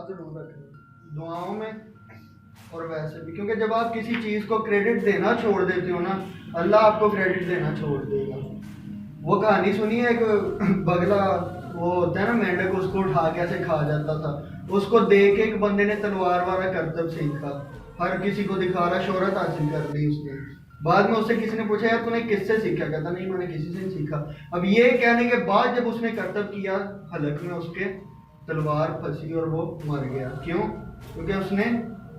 سے دور رکھنا دعاؤں میں اور ویسے بھی, کیونکہ جب آپ کسی چیز کو کریڈٹ دینا چھوڑ دیتے ہو نا, اللہ آپ کو کریڈٹ دینا چھوڑ دے گا. وہ کہانی سنی ہے کہ بگلا وہ ہوتا ہے نا مینڈک, اس کو اٹھا کے ایسے کھا جاتا تھا. اس کو دیکھ کے ایک بندے نے تلوار والا کرتب سیکھا, ہر کسی کو دکھا رہا, شہرت حاصل کر لی اس نے. بعد میں اس سے کسی نے پوچھا یار تو نے کس سے سیکھا, کہتا نہیں میں نے کسی سے نہیں سیکھا. اب یہ کہنے کے بعد جب اس نے کرتب کیا, حلق میں اس کے تلوار پھنسی اور وہ مر گیا. کیوں؟ کیونکہ اس نے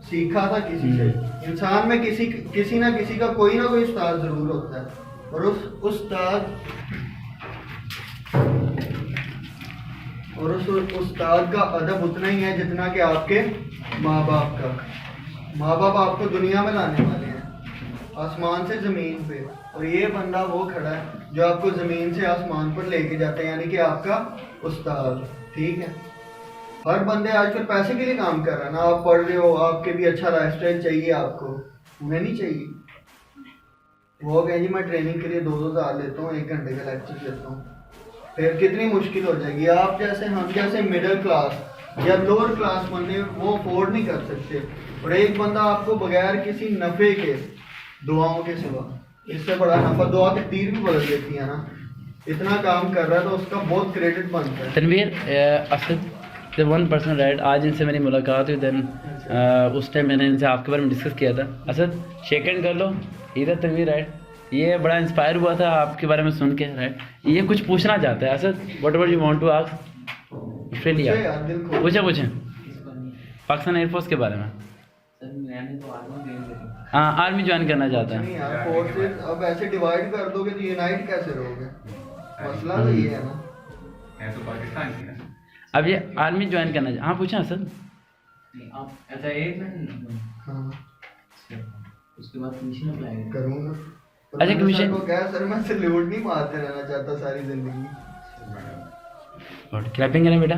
سیکھا تھا کسی سے. انسان میں کسی نہ کسی کا کوئی نہ کوئی استاد ضرور ہوتا ہے, اور اس استاد کا ادب اتنا ہی ہے جتنا کہ آپ کے ماں باپ کا. ماں باپ آپ کو دنیا میں لانے والے ہیں آسمان سے زمین پہ, اور یہ بندہ وہ کھڑا ہے جو آپ کو زمین سے آسمان پر لے کے جاتا ہے, یعنی کہ آپ کا استاد. ٹھیک ہے, ہر بندے آج کل پیسے کے لیے کام کر رہا ہے نا. آپ پڑھ رہے ہو, آپ کے بھی اچھا لائف اسٹائل چاہیے آپ کو, انہیں نہیں چاہیے. وہ کہیں جی میں ٹریننگ کے لیے 2,000 لیتا ہوں, 1 گھنٹے کا لیکچر لیتا ہوں. پھر کتنی مشکل ہو جائے گی. آپ جیسے ہم جیسے مڈل کلاس یا لوور کلاس بندے وہ افورڈ نہیں کر سکتے, اور ایک بندہ آپ کو بغیر کسی نفع کے دعاؤں کے سوا, اس سے بڑا نفع دعا کے تیر بھی بدل دیتی ہے نا, اتنا کام کر رہا ہے تو اس کا بہت کریڈٹ بنتا ہے. Tanveer, Asad one person right, آج ان سے میری ملاقات ہوئی, دین اس ٹائم میں نے ان سے آپ کے بارے میں ڈسکس کیا تھا. اسد شیک ہینڈ کر لو. ادھر تنویر رائٹ, یہ بڑا انسپائر ہوا تھا آپ کے بارے میں سن کے رائٹ. یہ کچھ پوچھنا چاہتا ہے. Asad whatever you want to ask freely پوچھیں پاکستان ایئر فورس کے بارے میں. ہاں آرمی جوائن کرنا چاہتا ہے. اب ایسے ڈیوائڈ کر دو گے تو یونائٹ کیسے رہو گے, مسئلہ تو یہ ہے نا. اب یہ آرمی جوائن کرنا چاہتا. ہاں پوچھیں اسد. اس کے بعد کمیشن اپلائی کروں گا. اچھا کمیشن کو کہا سر میں سلیوٹ نہیں مارتے رہنا چاہتا ساری زندگی. کلیپنگ کریں بیٹا.